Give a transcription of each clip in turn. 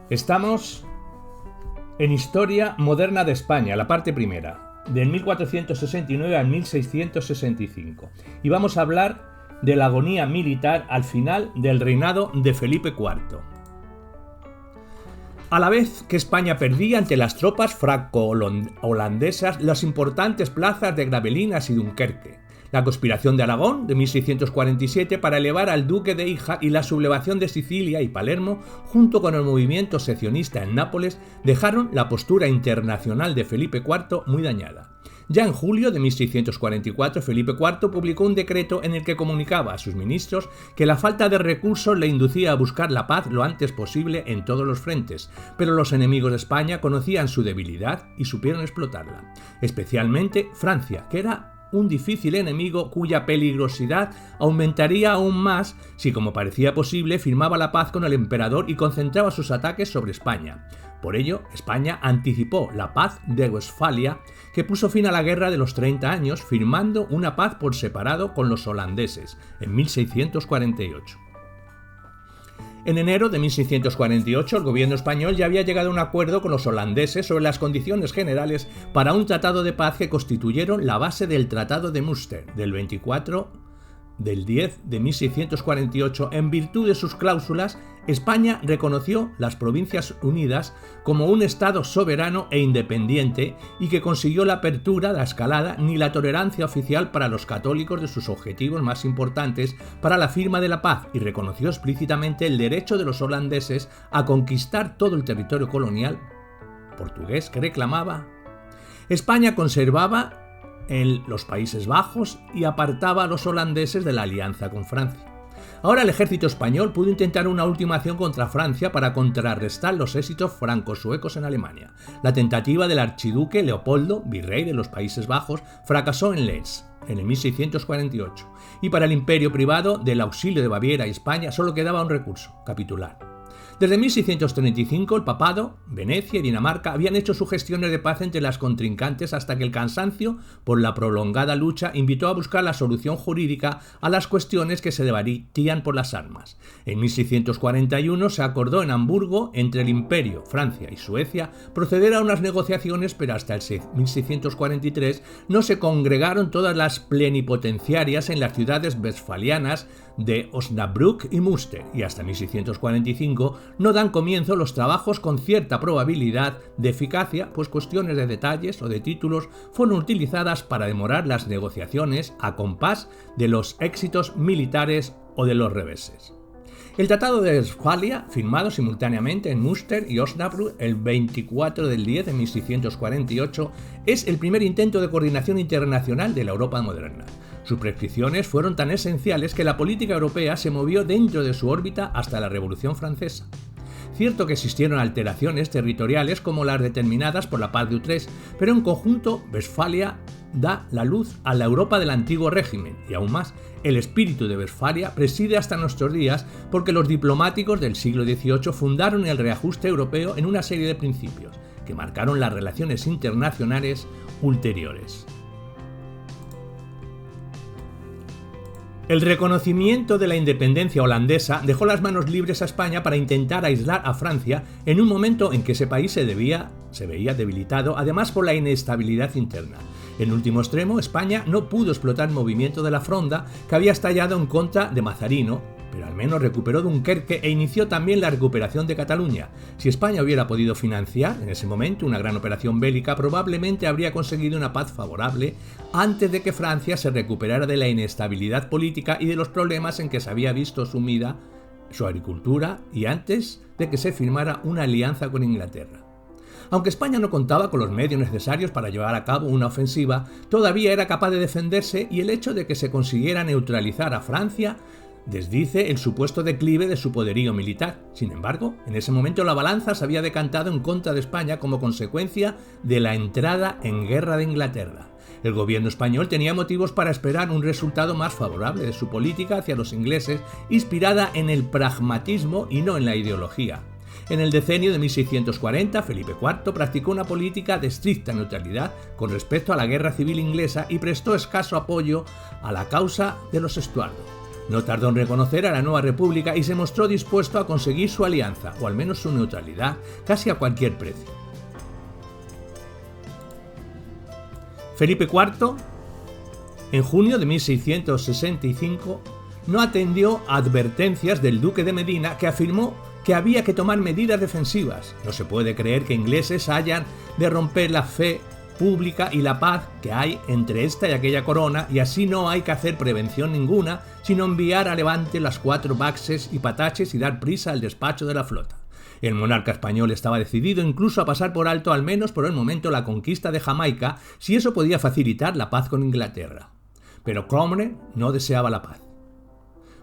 Estamos en Historia Moderna de España, la parte primera, del 1469 al 1665. Y vamos a hablar de la agonía militar al final del reinado de Felipe IV. A la vez que España perdía ante las tropas franco-holandesas las importantes plazas de Gravelinas y Dunkerque, la conspiración de Aragón de 1647 para elevar al duque de Hija y la sublevación de Sicilia y Palermo, junto con el movimiento secesionista en Nápoles, dejaron la postura internacional de Felipe IV muy dañada. Ya en julio de 1644, Felipe IV publicó un decreto en el que comunicaba a sus ministros que la falta de recursos le inducía a buscar la paz lo antes posible en todos los frentes, pero los enemigos de España conocían su debilidad y supieron explotarla, especialmente Francia, que era un difícil enemigo cuya peligrosidad aumentaría aún más si, como parecía posible, firmaba la paz con el emperador y concentraba sus ataques sobre España. Por ello, España anticipó la paz de Westfalia, que puso fin a la guerra de los 30 años, firmando una paz por separado con los holandeses en 1648. En enero de 1648, el gobierno español ya había llegado a un acuerdo con los holandeses sobre las condiciones generales para un tratado de paz que constituyeron la base del Tratado de Münster del 24 del 10 de 1648. En virtud de sus cláusulas, España reconoció las Provincias Unidas como un Estado soberano e independiente y que consiguió la apertura, la escalada ni la tolerancia oficial para los católicos de sus objetivos más importantes para la firma de la paz, y reconoció explícitamente el derecho de los holandeses a conquistar todo el territorio colonial portugués que reclamaba. España conservaba en los Países Bajos y apartaba a los holandeses de la alianza con Francia. Ahora el ejército español pudo intentar una última acción contra Francia para contrarrestar los éxitos franco-suecos en Alemania. La tentativa del archiduque Leopoldo, virrey de los Países Bajos, fracasó en Lens en el 1648, y para el imperio privado del auxilio de Baviera y España solo quedaba un recurso: capitular. Desde 1635 el papado, Venecia y Dinamarca habían hecho sugestiones de paz entre las contrincantes hasta que el cansancio por la prolongada lucha invitó a buscar la solución jurídica a las cuestiones que se debatían por las armas. En 1641 se acordó en Hamburgo, entre el Imperio, Francia y Suecia, proceder a unas negociaciones, pero hasta el 1643 no se congregaron todas las plenipotenciarias en las ciudades westfalianas de Osnabrück y Münster, y hasta 1645 no dan comienzo los trabajos con cierta probabilidad de eficacia, pues cuestiones de detalles o de títulos fueron utilizadas para demorar las negociaciones a compás de los éxitos militares o de los reveses. El Tratado de Westfalia, firmado simultáneamente en Münster y Osnabrück el 24 del 10 de 1648, es el primer intento de coordinación internacional de la Europa moderna. Sus prescripciones fueron tan esenciales que la política europea se movió dentro de su órbita hasta la Revolución Francesa. Cierto que existieron alteraciones territoriales como las determinadas por la Paz de Utrecht, pero en conjunto Westfalia da la luz a la Europa del antiguo régimen, y aún más, el espíritu de Westfalia preside hasta nuestros días porque los diplomáticos del siglo XVIII fundaron el reajuste europeo en una serie de principios que marcaron las relaciones internacionales ulteriores. El reconocimiento de la independencia holandesa dejó las manos libres a España para intentar aislar a Francia en un momento en que ese país se veía debilitado, además por la inestabilidad interna. En último extremo, España no pudo explotar el movimiento de la Fronda, que había estallado en contra de Mazarino, pero al menos recuperó Dunkerque e inició también la recuperación de Cataluña. Si España hubiera podido financiar en ese momento una gran operación bélica, probablemente habría conseguido una paz favorable antes de que Francia se recuperara de la inestabilidad política y de los problemas en que se había visto sumida su agricultura, y antes de que se firmara una alianza con Inglaterra. Aunque España no contaba con los medios necesarios para llevar a cabo una ofensiva, todavía era capaz de defenderse, y el hecho de que se consiguiera neutralizar a Francia desdice el supuesto declive de su poderío militar. Sin embargo, en ese momento la balanza se había decantado en contra de España como consecuencia de la entrada en guerra de Inglaterra. El gobierno español tenía motivos para esperar un resultado más favorable de su política hacia los ingleses, inspirada en el pragmatismo y no en la ideología. En el decenio de 1640, Felipe IV practicó una política de estricta neutralidad con respecto a la guerra civil inglesa y prestó escaso apoyo a la causa de los Estuardo. No tardó en reconocer a la nueva república y se mostró dispuesto a conseguir su alianza, o al menos su neutralidad, casi a cualquier precio. Felipe IV, en junio de 1665, no atendió a advertencias del duque de Medina, que afirmó que había que tomar medidas defensivas. No se puede creer que ingleses hayan de romper la fe pública y la paz que hay entre esta y aquella corona, y así no hay que hacer prevención ninguna, sino enviar a Levante las 4 baxes y pataches y dar prisa al despacho de la flota. El monarca español estaba decidido incluso a pasar por alto, al menos por el momento, la conquista de Jamaica, si eso podía facilitar la paz con Inglaterra. Pero Cromwell no deseaba la paz.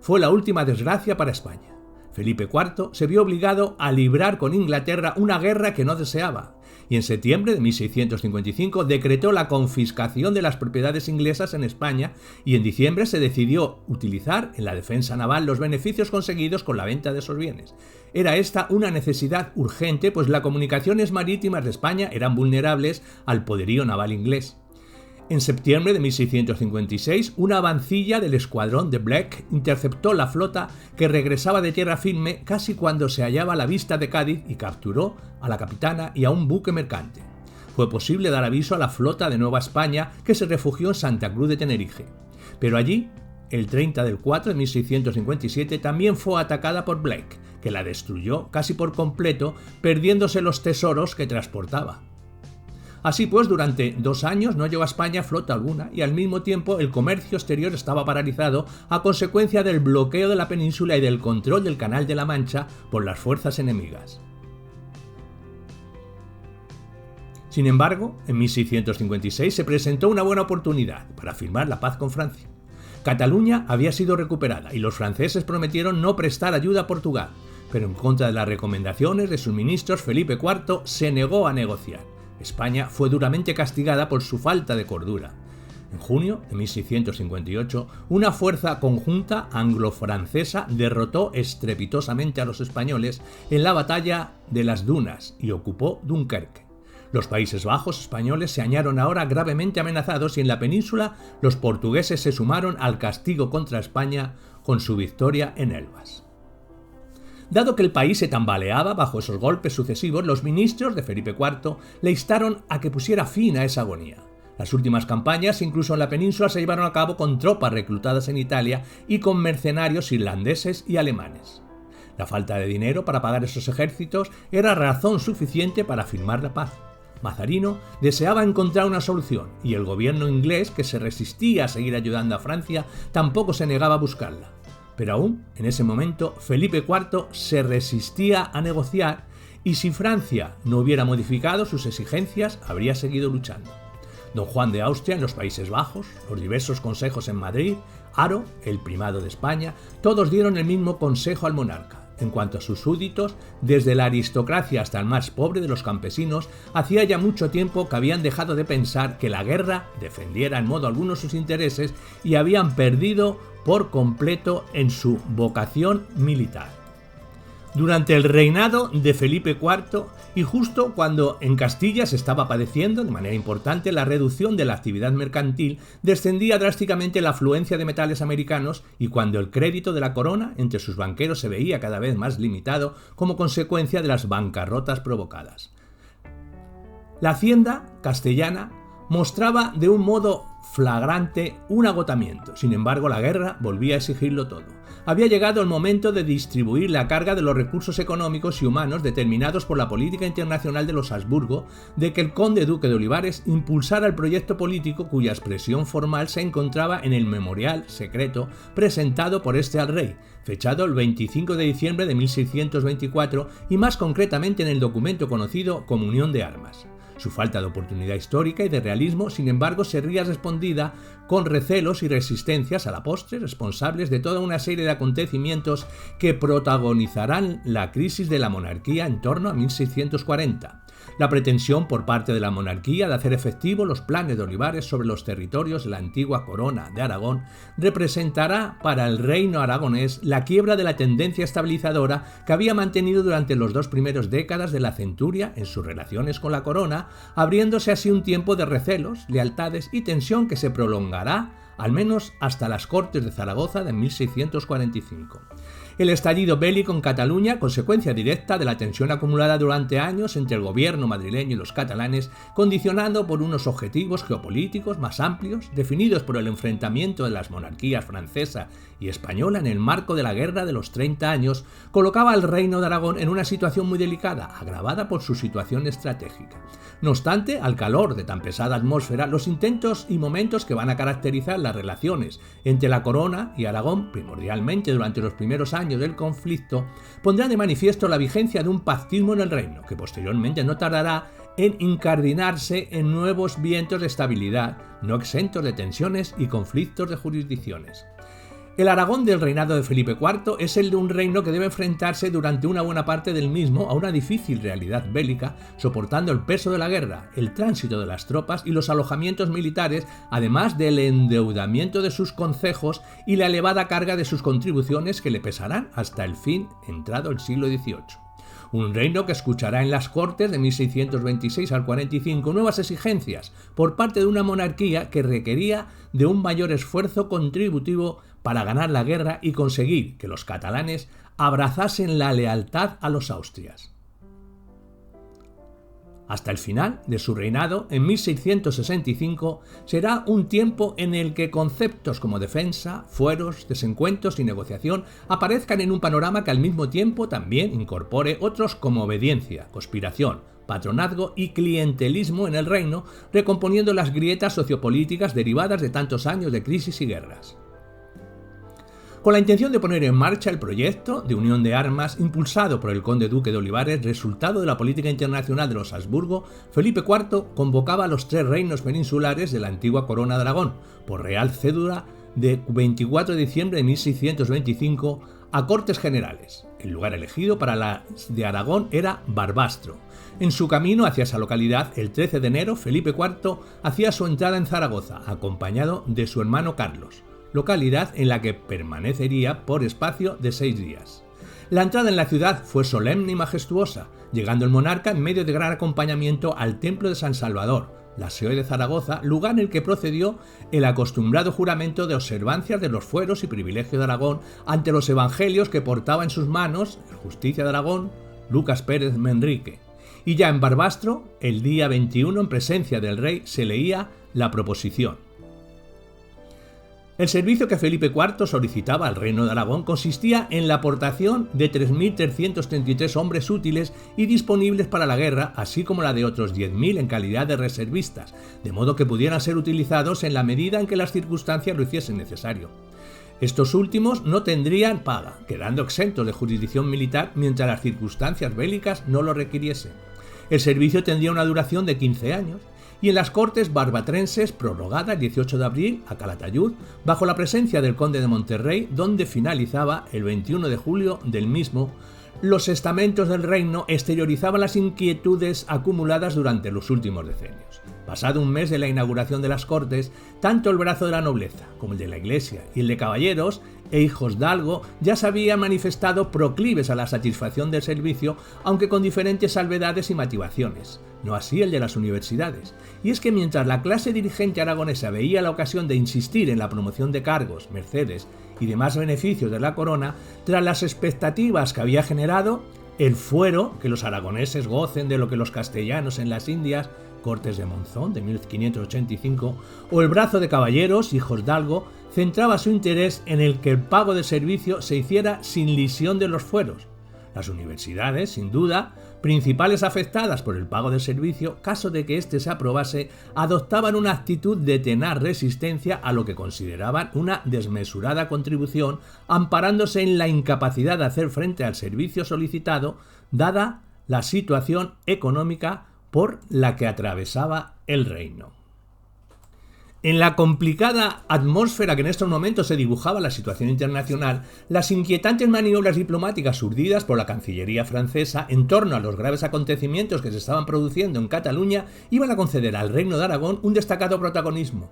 Fue la última desgracia para España. Felipe IV se vio obligado a librar con Inglaterra una guerra que no deseaba, y en septiembre de 1655 decretó la confiscación de las propiedades inglesas en España, y en diciembre se decidió utilizar en la defensa naval los beneficios conseguidos con la venta de esos bienes. Era esta una necesidad urgente, pues las comunicaciones marítimas de España eran vulnerables al poderío naval inglés. En septiembre de 1656, una avancilla del escuadrón de Blake interceptó la flota que regresaba de tierra firme casi cuando se hallaba a la vista de Cádiz y capturó a la capitana y a un buque mercante. Fue posible dar aviso a la flota de Nueva España, que se refugió en Santa Cruz de Tenerife. Pero allí, el 30 del 4 de 1657, también fue atacada por Blake, que la destruyó casi por completo, perdiéndose los tesoros que transportaba. Así pues, durante 2 años no llegó a España flota alguna, y al mismo tiempo el comercio exterior estaba paralizado a consecuencia del bloqueo de la península y del control del Canal de la Mancha por las fuerzas enemigas. Sin embargo, en 1656 se presentó una buena oportunidad para firmar la paz con Francia. Cataluña había sido recuperada y los franceses prometieron no prestar ayuda a Portugal, pero en contra de las recomendaciones de sus ministros, Felipe IV se negó a negociar. España fue duramente castigada por su falta de cordura. En junio de 1658, una fuerza conjunta anglo-francesa derrotó estrepitosamente a los españoles en la batalla de las Dunas y ocupó Dunkerque. Los Países Bajos españoles se hallaron ahora gravemente amenazados y en la península los portugueses se sumaron al castigo contra España con su victoria en Elvas. Dado que el país se tambaleaba bajo esos golpes sucesivos, los ministros de Felipe IV le instaron a que pusiera fin a esa agonía. Las últimas campañas, incluso en la península, se llevaron a cabo con tropas reclutadas en Italia y con mercenarios irlandeses y alemanes. La falta de dinero para pagar esos ejércitos era razón suficiente para firmar la paz. Mazarino deseaba encontrar una solución y el gobierno inglés, que se resistía a seguir ayudando a Francia, tampoco se negaba a buscarla. Pero aún, en ese momento, Felipe IV se resistía a negociar y si Francia no hubiera modificado sus exigencias, habría seguido luchando. Don Juan de Austria en los Países Bajos, los diversos consejos en Madrid, Haro, el primado de España, todos dieron el mismo consejo al monarca. En cuanto a sus súbditos, desde la aristocracia hasta el más pobre de los campesinos, hacía ya mucho tiempo que habían dejado de pensar que la guerra defendiera en modo alguno sus intereses y habían perdido por completo en su vocación militar. Durante el reinado de Felipe IV, y justo cuando en Castilla se estaba padeciendo de manera importante la reducción de la actividad mercantil, descendía drásticamente la afluencia de metales americanos y cuando el crédito de la corona entre sus banqueros se veía cada vez más limitado como consecuencia de las bancarrotas provocadas. La hacienda castellana mostraba de un modo flagrante un agotamiento. Sin embargo, la guerra volvía a exigirlo todo. Había llegado el momento de distribuir la carga de los recursos económicos y humanos determinados por la política internacional de los Habsburgo, de que el conde duque de Olivares impulsara el proyecto político cuya expresión formal se encontraba en el memorial secreto presentado por este al rey, fechado el 25 de diciembre de 1624 y más concretamente en el documento conocido como Unión de Armas. Su falta de oportunidad histórica y de realismo, sin embargo, sería respondida con recelos y resistencias a la postre, responsables de toda una serie de acontecimientos que protagonizarán la crisis de la monarquía en torno a 1640. La pretensión por parte de la monarquía de hacer efectivo los planes de Olivares sobre los territorios de la antigua corona de Aragón representará para el reino aragonés la quiebra de la tendencia estabilizadora que había mantenido durante los 2 primeros décadas de la centuria en sus relaciones con la corona, abriéndose así un tiempo de recelos, lealtades y tensión que se prolongará al menos hasta las Cortes de Zaragoza de 1645. El estallido bélico en Cataluña, consecuencia directa de la tensión acumulada durante años entre el gobierno madrileño y los catalanes, condicionado por unos objetivos geopolíticos más amplios, definidos por el enfrentamiento de las monarquías francesa y española en el marco de la Guerra de los 30 años, colocaba al Reino de Aragón en una situación muy delicada, agravada por su situación estratégica. No obstante, al calor de tan pesada atmósfera, los intentos y momentos que van a caracterizar las relaciones entre la corona y Aragón, primordialmente durante los primeros años del conflicto, pondrán de manifiesto la vigencia de un pactismo en el reino, que posteriormente no tardará en incardinarse en nuevos vientos de estabilidad, no exentos de tensiones y conflictos de jurisdicciones. El Aragón del reinado de Felipe IV es el de un reino que debe enfrentarse durante una buena parte del mismo a una difícil realidad bélica, soportando el peso de la guerra, el tránsito de las tropas y los alojamientos militares, además del endeudamiento de sus concejos y la elevada carga de sus contribuciones que le pesarán hasta el fin entrado el siglo XVIII. Un reino que escuchará en las Cortes de 1626 al 45 nuevas exigencias por parte de una monarquía que requería de un mayor esfuerzo contributivo para ganar la guerra y conseguir que los catalanes abrazasen la lealtad a los austrias. Hasta el final de su reinado, en 1665, será un tiempo en el que conceptos como defensa, fueros, desencuentros y negociación aparezcan en un panorama que al mismo tiempo también incorpore otros como obediencia, conspiración, patronazgo y clientelismo en el reino, recomponiendo las grietas sociopolíticas derivadas de tantos años de crisis y guerras. Con la intención de poner en marcha el proyecto de unión de armas impulsado por el conde duque de Olivares, resultado de la política internacional de los Habsburgo, Felipe IV convocaba a los tres reinos peninsulares de la antigua corona de Aragón, por real cédula de 24 de diciembre de 1625, a Cortes Generales. El lugar elegido para las de Aragón era Barbastro. En su camino hacia esa localidad, el 13 de enero, Felipe IV hacía su entrada en Zaragoza, acompañado de su hermano Carlos, localidad en la que permanecería por espacio de 6 días. La entrada en la ciudad fue solemne y majestuosa, llegando el monarca en medio de gran acompañamiento al templo de San Salvador, la sede de Zaragoza, lugar en el que procedió el acostumbrado juramento de observancias de los fueros y privilegios de Aragón ante los evangelios que portaba en sus manos el Justicia de Aragón, Lucas Pérez Menrique. Y ya en Barbastro, el día 21, en presencia del rey, se leía la proposición. El servicio que Felipe IV solicitaba al Reino de Aragón consistía en la aportación de 3.333 hombres útiles y disponibles para la guerra, así como la de otros 10.000 en calidad de reservistas, de modo que pudieran ser utilizados en la medida en que las circunstancias lo hiciesen necesario. Estos últimos no tendrían paga, quedando exentos de jurisdicción militar mientras las circunstancias bélicas no lo requiriesen. El servicio tendría una duración de 15 años, y en las Cortes barbatrenses prorrogada el 18 de abril a Calatayud, bajo la presencia del conde de Monterrey, donde finalizaba el 21 de julio del mismo. Los estamentos del reino exteriorizaban las inquietudes acumuladas durante los últimos decenios. Pasado un mes de la inauguración de las Cortes, tanto el brazo de la nobleza como el de la Iglesia y el de caballeros e hijosdalgo ya se habían manifestado proclives a la satisfacción del servicio, aunque con diferentes salvedades y motivaciones. No así el de las universidades. Y es que mientras la clase dirigente aragonesa veía la ocasión de insistir en la promoción de cargos, mercedes y demás beneficios de la corona, tras las expectativas que había generado, el fuero, que los aragoneses gocen de lo que los castellanos en las Indias, Cortes de Monzón de 1585, o el brazo de caballeros, hijosdalgo, centraba su interés en el que el pago del servicio se hiciera sin lesión de los fueros. Las universidades, sin duda, principales afectadas por el pago del servicio, caso de que éste se aprobase, adoptaban una actitud de tenaz resistencia a lo que consideraban una desmesurada contribución, amparándose en la incapacidad de hacer frente al servicio solicitado, dada la situación económica por la que atravesaba el reino. En la complicada atmósfera que en estos momentos se dibujaba la situación internacional, las inquietantes maniobras diplomáticas urdidas por la Cancillería francesa en torno a los graves acontecimientos que se estaban produciendo en Cataluña iban a conceder al Reino de Aragón un destacado protagonismo.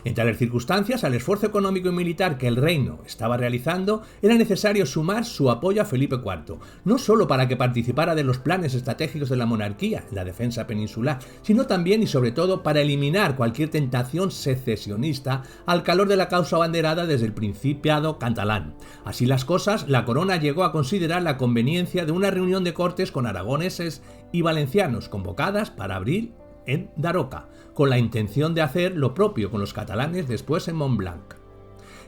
En tales circunstancias, al esfuerzo económico y militar que el reino estaba realizando, era necesario sumar su apoyo a Felipe IV, no solo para que participara de los planes estratégicos de la monarquía en la defensa peninsular, sino también y sobre todo para eliminar cualquier tentación secesionista al calor de la causa abanderada desde el Principado catalán. Así las cosas, la corona llegó a considerar la conveniencia de una reunión de cortes con aragoneses y valencianos convocadas para abril en Daroca, con la intención de hacer lo propio con los catalanes después en Montblanc.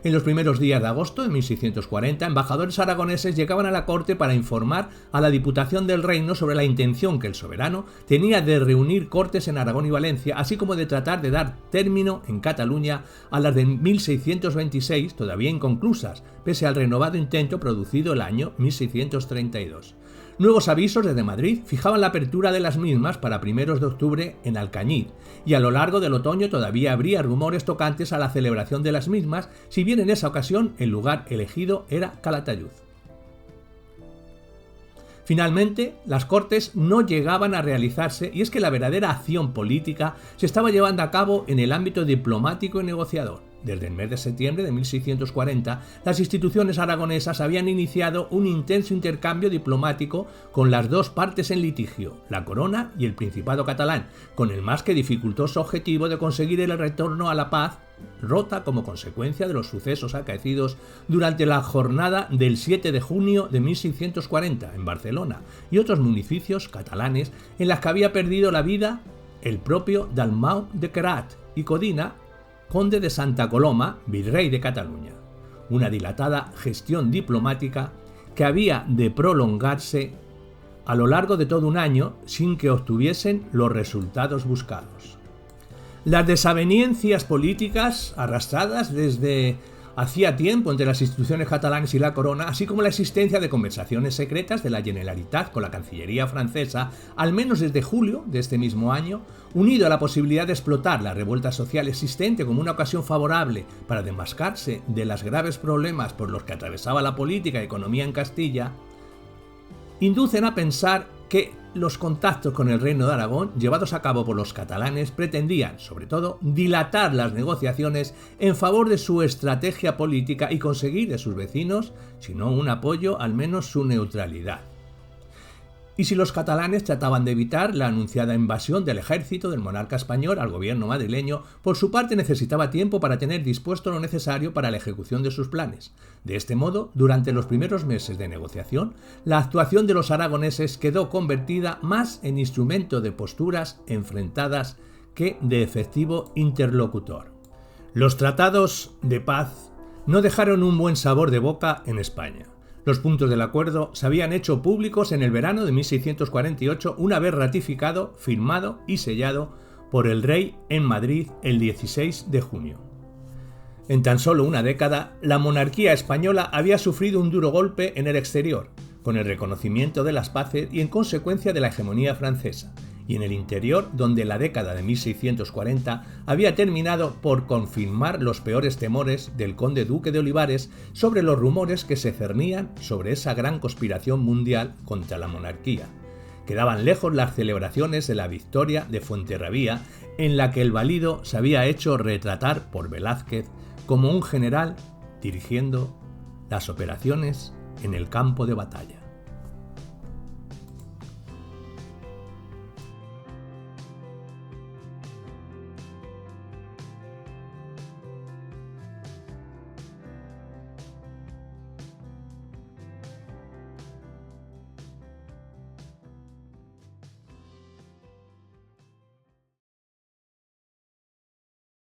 En los primeros días de agosto de 1640, embajadores aragoneses llegaban a la corte para informar a la Diputación del Reino sobre la intención que el soberano tenía de reunir cortes en Aragón y Valencia, así como de tratar de dar término en Cataluña a las de 1626, todavía inconclusas, pese al renovado intento producido el año 1632. Nuevos avisos desde Madrid fijaban la apertura de las mismas para primeros de octubre en Alcañiz, y a lo largo del otoño todavía habría rumores tocantes a la celebración de las mismas, si bien en esa ocasión el lugar elegido era Calatayud. Finalmente, las Cortes no llegaban a realizarse, y es que la verdadera acción política se estaba llevando a cabo en el ámbito diplomático y negociador. Desde el mes de septiembre de 1640, las instituciones aragonesas habían iniciado un intenso intercambio diplomático con las dos partes en litigio, la corona y el Principado catalán, con el más que dificultoso objetivo de conseguir el retorno a la paz, rota como consecuencia de los sucesos acaecidos durante la jornada del 7 de junio de 1640 en Barcelona y otros municipios catalanes en las que había perdido la vida el propio Dalmau de Queralt y Codina, conde de Santa Coloma, virrey de Cataluña. Una dilatada gestión diplomática que había de prolongarse a lo largo de todo un año sin que obtuviesen los resultados buscados. Las desavenencias políticas arrastradas desde hacía tiempo entre las instituciones catalanas y la corona, así como la existencia de conversaciones secretas de la Generalitat con la Cancillería francesa, al menos desde julio de este mismo año, unido a la posibilidad de explotar la revuelta social existente como una ocasión favorable para demascarse de los graves problemas por los que atravesaba la política y economía en Castilla, inducen a pensar que los contactos con el Reino de Aragón, llevados a cabo por los catalanes, pretendían, sobre todo, dilatar las negociaciones en favor de su estrategia política y conseguir de sus vecinos, si no un apoyo, al menos su neutralidad. Y si los catalanes trataban de evitar la anunciada invasión del ejército del monarca español al gobierno madrileño, por su parte necesitaba tiempo para tener dispuesto lo necesario para la ejecución de sus planes. De este modo, durante los primeros meses de negociación, la actuación de los aragoneses quedó convertida más en instrumento de posturas enfrentadas que de efectivo interlocutor. Los tratados de paz no dejaron un buen sabor de boca en España. Los puntos del acuerdo se habían hecho públicos en el verano de 1648, una vez ratificado, firmado y sellado por el rey en Madrid el 16 de junio. En tan solo una década, la monarquía española había sufrido un duro golpe en el exterior, con el reconocimiento de las paces y en consecuencia de la hegemonía francesa, y en el interior, donde la década de 1640 había terminado por confirmar los peores temores del conde duque de Olivares sobre los rumores que se cernían sobre esa gran conspiración mundial contra la monarquía. Quedaban lejos las celebraciones de la victoria de Fuenterrabía, en la que el valido se había hecho retratar por Velázquez como un general dirigiendo las operaciones en el campo de batalla.